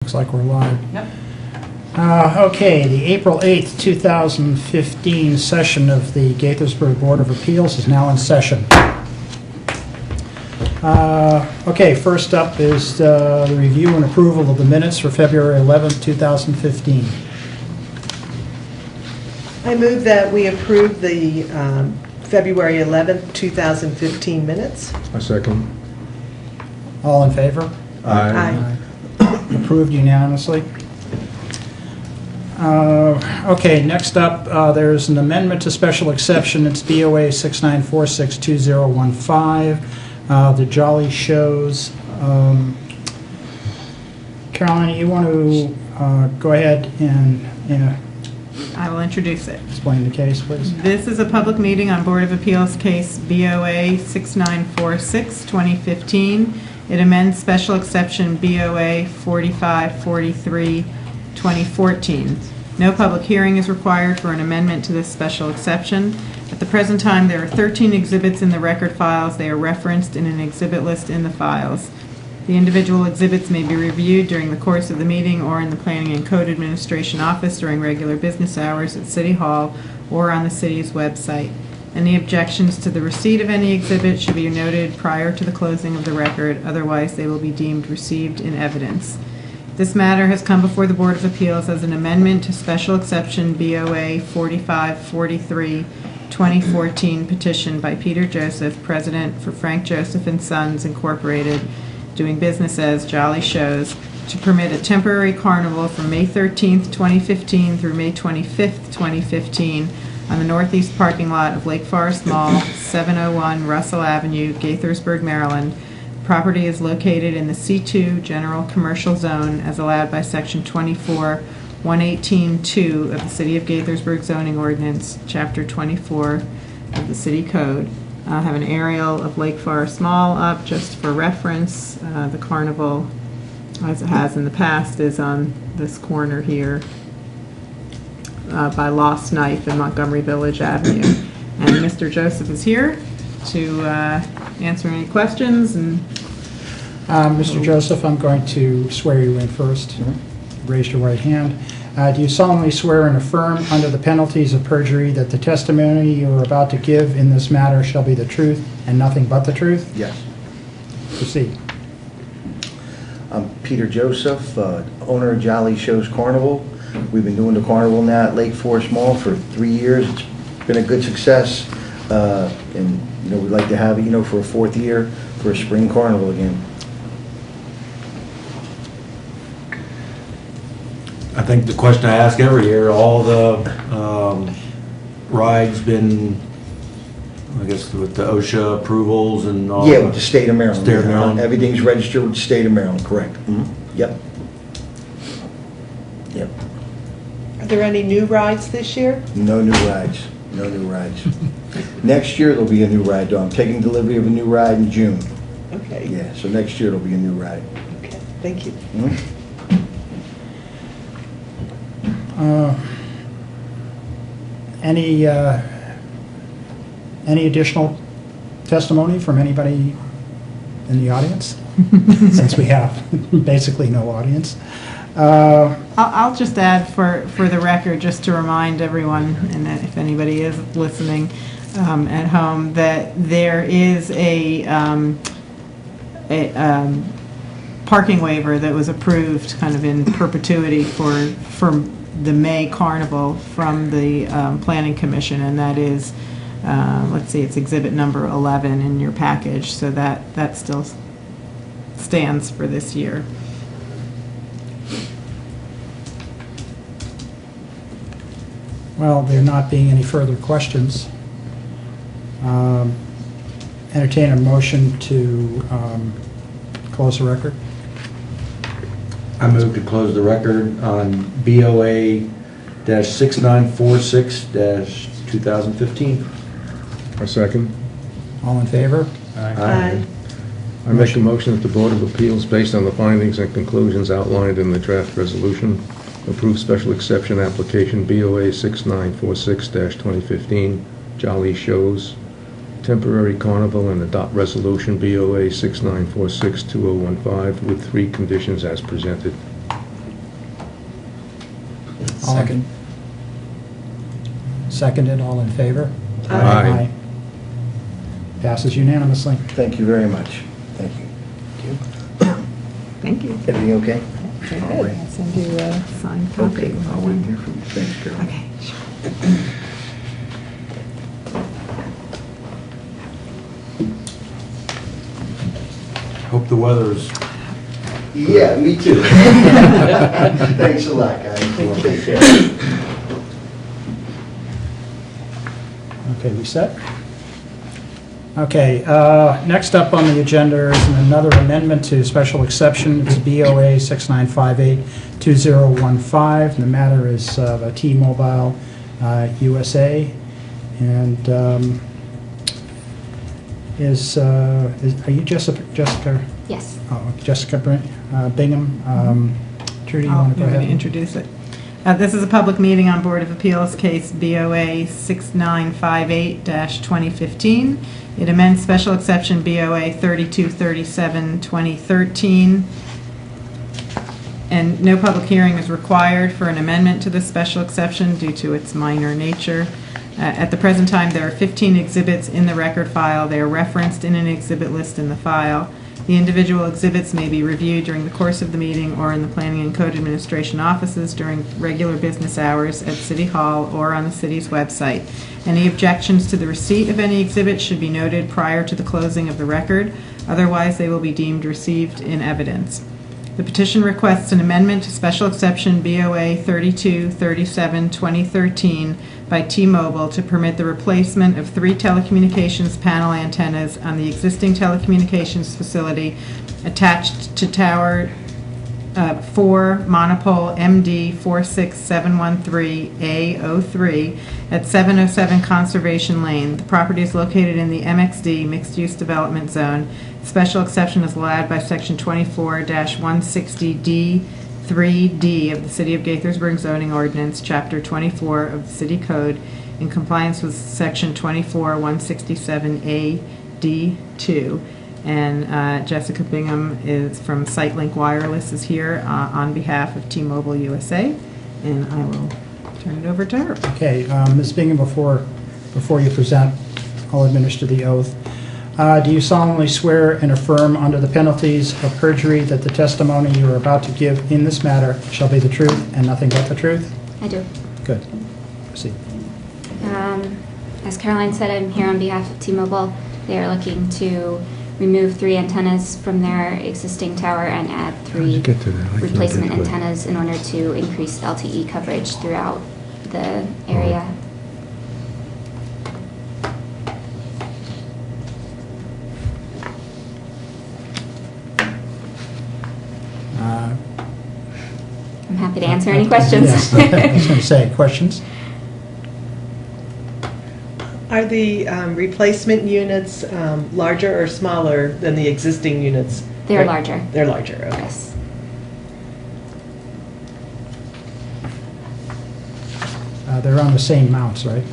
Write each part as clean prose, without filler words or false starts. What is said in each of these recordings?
Looks like we're live. Yep. Okay, the April 8th, 2015 session of the Gaithersburg Board of Appeals is now in session. Okay, first up is the review and approval of the minutes for February 11th, 2015. I move that we approve the February 11th, 2015 minutes. A second. All in favor? Aye. Approved unanimously. Okay, next up, there's an amendment to special exception. It's BOA 69462015, the Jolly Shows. Carolyn, you want to go ahead and I will introduce it. explain the case, please? This is a public meeting on Board of Appeals case BOA 6946-2015. It amends special exception BOA 4543-2014. No public hearing is required for an amendment to this special exception. At the present time, there are 13 exhibits in the record files. They are referenced in an exhibit list in the files. The individual exhibits may be reviewed during the course of the meeting or in the Planning and Code Administration office during regular business hours at City Hall or on the city's website. Any objections to the receipt of any exhibit should be noted prior to the closing of the record, otherwise they will be deemed received in evidence. This matter has come before the Board of Appeals as an amendment to special exception BOA 4543-2014 petition by Peter Joseph, President for Frank Joseph & Sons, Incorporated, doing business as Jolly Shows, to permit a temporary carnival from May 13th, 2015 through May 25th, 2015 on the northeast parking lot of Lake Forest Mall, 701 Russell Avenue, Gaithersburg, Maryland. The property is located in the C2 General Commercial Zone as allowed by Section 24-118-2 of the City of Gaithersburg Zoning Ordinance, Chapter 24 of the City Code. I have an aerial of Lake Forest Mall up just for reference. The carnival, as it has in the past, is on this corner here by Lost Knife and Montgomery Village Avenue. And Mr. Joseph is here to answer any questions. And Mr. Joseph, I'm going to swear you in first. Raise your right hand. Do you solemnly swear and affirm under the penalties of perjury that the testimony you are about to give in this matter shall be the truth and nothing but the truth? Yes. Proceed. I'm Peter Joseph, owner of Jolly Shows Carnival. We've been doing the carnival now at Lake Forest Mall for 3 years. It's been a good success, and we'd like to have it, for a 4th year for a spring carnival again. I think the question I ask every year, all the rides been, I guess, with the OSHA approvals and all. Yeah, with the state of Maryland. State of Maryland. Everything's registered with the state of Maryland, correct. Yep. Yep. Are there any new rides this year? No new rides. No new rides. Next year there'll be a new ride, though. I'm taking delivery of a new ride in June. Okay. Yeah, so next year there'll be a new ride. Okay, thank you. Any additional testimony from anybody in the audience? Since we have basically no audience. I'll just add for the record, just to remind everyone, and that if anybody is listening at home, that there is a parking waiver that was approved kind of in perpetuity for the May Carnival from the Planning Commission, and that is, let's see, it's exhibit number 11 in your package, so that still stands for this year. Well, there not being any further questions, entertain a motion to close the record. I move to close the record on BOA-6946-2015. A second. All in favor? Aye. I make a motion that the Board of Appeals, based on the findings and conclusions outlined in the draft resolution, approve special exception application BOA 6946-2015, Jolly Shows, temporary carnival, and adopt resolution BOA 6946-2015 with 3 conditions as presented. Second. Seconded, all in favor? Aye. Passes unanimously. Thank you very much. Thank you. Thank you. Everything okay? Very All good. right. I'll send you a signed copy. Okay, I'll wait here for you. Thanks, Carol. Okay, sure. Hope the weather's, Yeah, me too. Thanks a lot, guys. Take care. Okay, we set? Okay, next up on the agenda is another amendment to special exception. It's BOA 6958-2015. The matter is T-Mobile USA. And are you Jessica? Yes. Oh, Jessica Bingham. Trudy, you Oh, want to go you're going ahead? to introduce it. This is a public meeting on Board of Appeals case BOA 6958-2015. It amends special exception BOA 3237-2013. And no public hearing is required for an amendment to this special exception due to its minor nature. At the present time, there are 15 exhibits in the record file. They are referenced in an exhibit list in the file. The individual exhibits may be reviewed during the course of the meeting or in the Planning and Code Administration offices during regular business hours at City Hall or on the city's website. Any objections to the receipt of any exhibit should be noted prior to the closing of the record. Otherwise, they will be deemed received in evidence. The petition requests an amendment to special exception BOA 3237-2013 by T-Mobile to permit the replacement of 3 telecommunications panel antennas on the existing telecommunications facility attached to Tower 4 Monopole MD 46713A03 at 707 Conservation Lane. The property is located in the MXD Mixed Use Development Zone. Special exception is allowed by Section 24-160D3D of the City of Gaithersburg Zoning Ordinance, Chapter 24 of the City Code, in compliance with Section 24-167A-D2. And Jessica Bingham is from SiteLink Wireless is here on behalf of T-Mobile USA, and I will turn it over to her. Okay, Ms. Bingham, before you present, I'll administer the oath. Do you solemnly swear and affirm under the penalties of perjury that the testimony you are about to give in this matter shall be the truth and nothing but the truth? I do. Good. Proceed. As Caroline said, I'm here on behalf of T-Mobile. They are looking to remove 3 antennas from their existing tower and add 3 replacement antennas in order to increase LTE coverage throughout the area. I'm happy to answer any questions. Yes, I was going to say, questions? Are the replacement units larger or smaller than the existing units? They're larger. They're larger, okay. Yes. They're on the same mounts, right?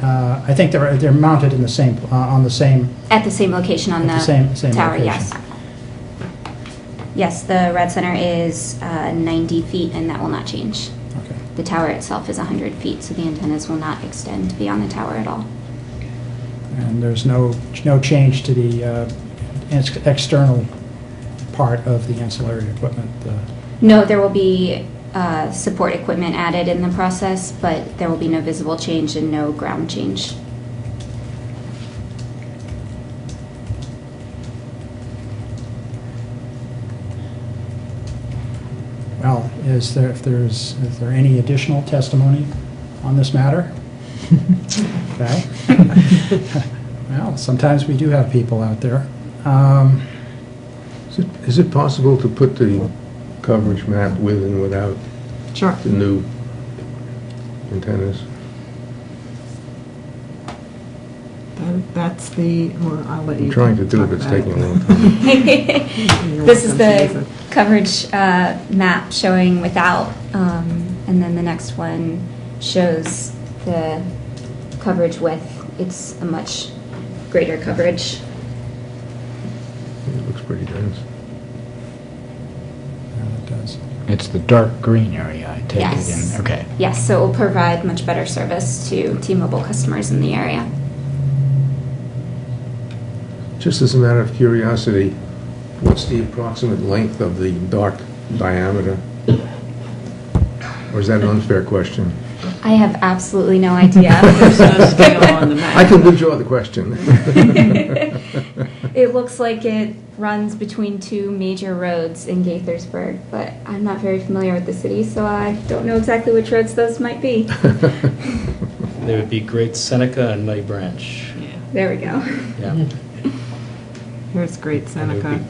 I think they're mounted in the same on the same. At the same location on At the the same tower, location. yes. Yes, the Red Center is 90 feet, and that will not change. Okay. The tower itself is 100 feet, so the antennas will not extend beyond the tower at all. And there's no change to the external part of the ancillary equipment. No, there will be support equipment added in the process, but there will be no visible change and no ground change. Well, is there any additional testimony on this matter? Okay. Well, sometimes we do have people out there. Is it possible to put the coverage map with and without Sure. the new antennas? That's well, I'll let you I'm trying to do talk it, but it's about taking a long time. You're This is welcome to use the it. coverage map showing without, and then the next one shows the coverage with. It's a much greater coverage. It looks pretty dense. Yeah, it does. It's the dark green area, I take Yes. it in. Okay. Yes, so it will provide much better service to T-Mobile customers in the area. Just as a matter of curiosity, what's the approximate length of the dark diameter? Or is that an unfair question? I have absolutely no idea. There's no scale on the map. I can withdraw the question. It looks like it runs between two major roads in Gaithersburg, but I'm not very familiar with the city, so I don't know exactly which roads those might be. There would be Great Seneca and Muddy Branch. There we go. Yeah. Here's Great Seneca.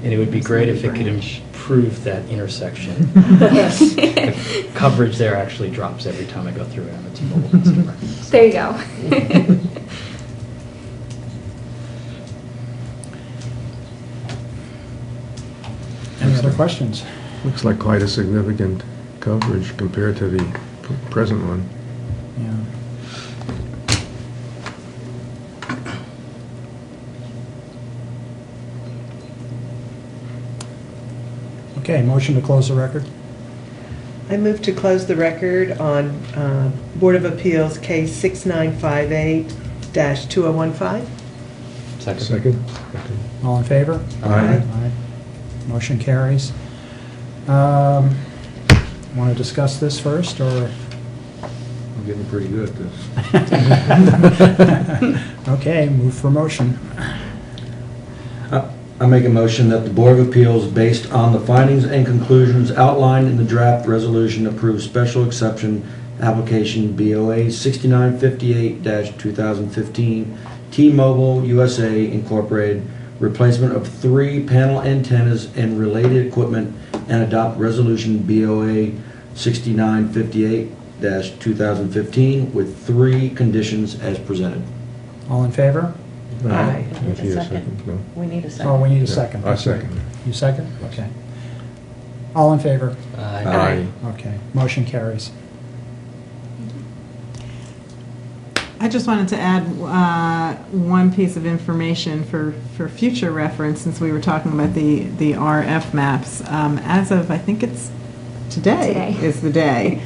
And it would be great if it could improve that intersection. The coverage there actually drops every time I go through it on the T-Mobile customer. There you go. Any other questions? Looks like quite a significant coverage compared to the present one. Yeah. Okay, motion to close the record? I move to close the record on Board of Appeals case 6958-2015. Second? All in favor? Aye. Aye. Motion carries. Want to discuss this first, or? I'm getting pretty good at this. Okay, move for motion. I make a motion that the Board of Appeals, based on the findings and conclusions outlined in the draft resolution, approves special exception application BOA 6958-2015 T-Mobile USA Incorporated, replacement of 3 panel antennas and related equipment, and adopt resolution BOA 6958-2015 with 3 conditions as presented. All in favor? Aye. If you second, no? We need a Oh, second. we need a second. I second. You second? Okay. All in favor? Aye. Okay, motion carries. I just wanted to add one piece of information for future reference, since we were talking about the RF maps. As of, I think it's today is the day,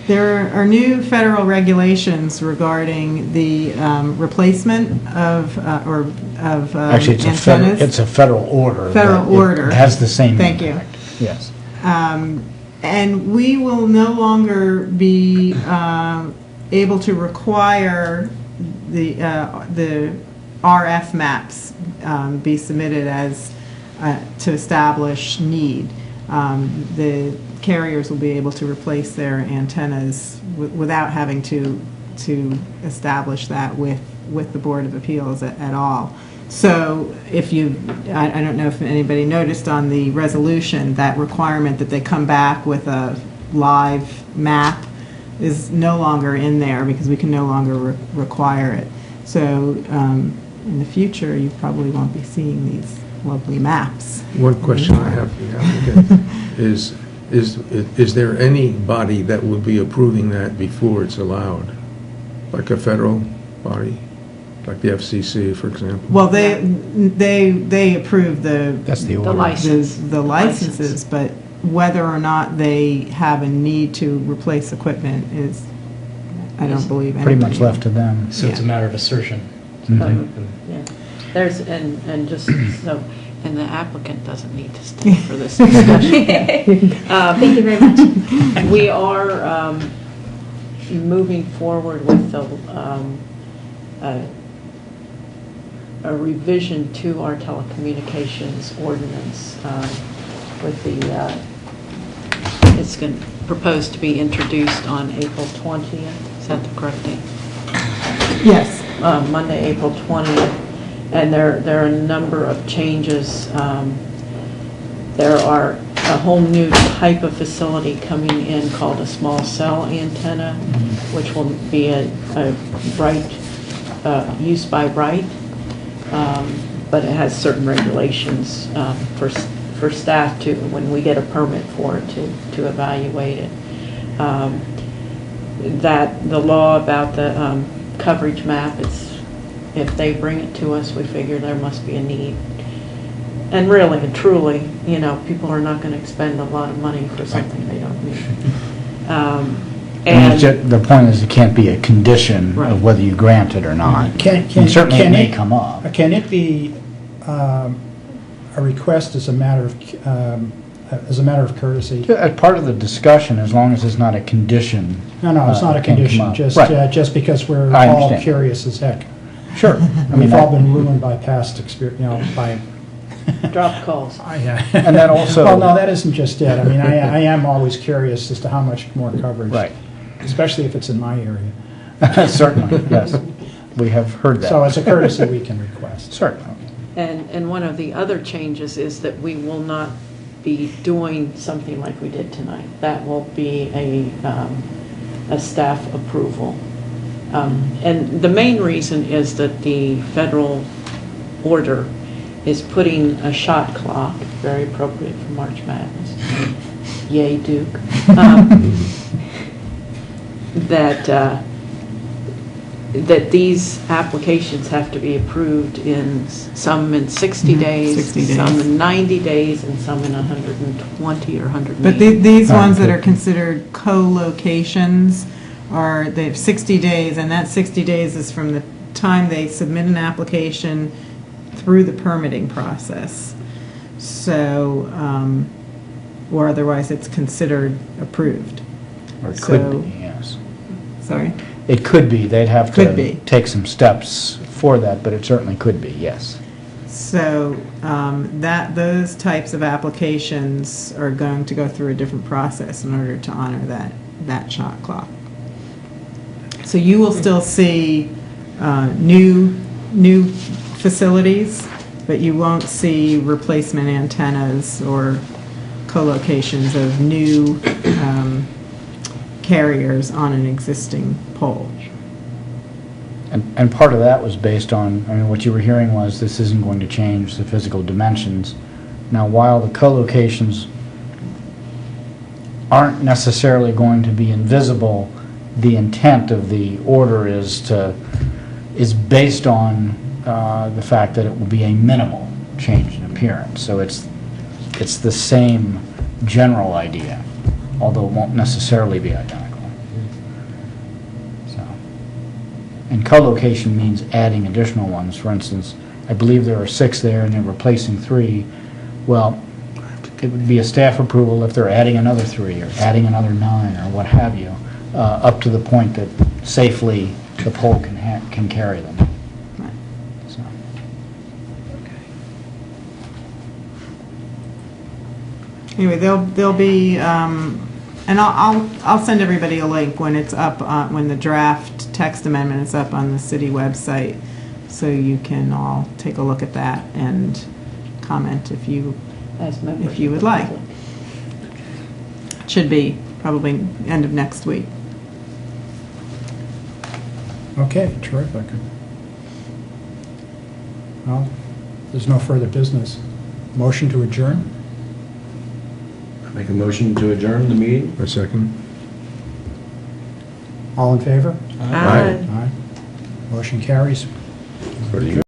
there are new federal regulations regarding the replacement of Actually, antennas. it's a federal order. Federal but order. It has the same Thank you. impact. Yes. And we will no longer be able to require the RF maps be submitted as to establish need. The carriers will be able to replace their antennas without having to establish that with the Board of Appeals at all. So if you, I don't know if anybody noticed on the resolution, that requirement that they come back with a live map is no longer in there, because we can no longer require it. So in the future, you probably won't be seeing these lovely maps. One question I have for the applicant is there any body that would be approving that before it's allowed? Like a federal body? Like the FCC, for example? Well, they approve That's the order. the licenses, but whether or not they have a need to replace equipment is, I don't believe Pretty anybody. much left to them. So it's a matter of assertion. Mhm. Yeah, there's, and just so, and the applicant doesn't need to stay for this discussion. Thank you very much. We are moving forward with a revision to our telecommunications ordinance with the, it's proposed to be introduced on April 20th. Is that the correct date? Yes. Monday, April 20th, and there are a number of changes. There are a whole new type of facility coming in called a small cell antenna, which will be a right, use by right, but it has certain regulations for staff to, when we get a permit for it, to evaluate it. That the law about the coverage map, if they bring it to us, we figure there must be a need. And really and truly, people are not going to expend a lot of money for something they don't need. And the point is, it can't be a condition Right. of whether you grant it or not. Can And certainly it can may come up. Can it be a request as a matter of courtesy? Part of the discussion, as long as it's not a condition. No, it's not a can come condition, up. just Right. just because we're I all understand. curious as heck. Sure. We've all been ruined by past experience, by... Drop calls. And that also- Well, no, that isn't just it. I mean, I am always curious as to how much more coverage. Right. Especially if it's in my area. Certainly, yes. We have heard that. So as a courtesy, we can request. Certainly. And one of the other changes is that we will not be doing something like we did tonight. That will be a staff approval. And the main reason is that the federal order is putting a shot clock, very appropriate for March Madness. Yay, Duke. That these applications have to be approved in some in 60 days, 60 days. some in 90 days, and some in 120 or 180. But these ones that are considered co-locations they have 60 days, and that 60 days is from the time they submit an application through the permitting process. So, or otherwise it's considered approved. Or it So- could be, yes. Sorry? It could be. They'd have Could to be. take some steps for that, but it certainly could be, yes. So those types of applications are going to go through a different process in order to honor that shot clock. So you will still see new facilities, but you won't see replacement antennas or co-locations of new carriers on an existing pole. And part of that was based on, what you were hearing was this isn't going to change the physical dimensions. Now, while the co-locations aren't necessarily going to be invisible, the intent of the order is based on the fact that it will be a minimal change in appearance. So it's the same general idea, although it won't necessarily be identical. So, and co-location means adding additional ones. For instance, I believe there are 6 there and they're replacing 3. Well, it would be a staff approval if they're adding another 3 or adding another 9 or what have you, up to the point that safely the pole can carry them. Right. So. Anyway, there'll be, and I'll send everybody a link when it's up, when the draft text amendment is up on the city website, so you can all take a look at that and comment if you would like. Should be probably end of next week. Okay, terrific. Well, there's no further business. Motion to adjourn? Make a motion to adjourn the meeting? A second? All in favor? Aye. Aye. Motion carries. Pretty good.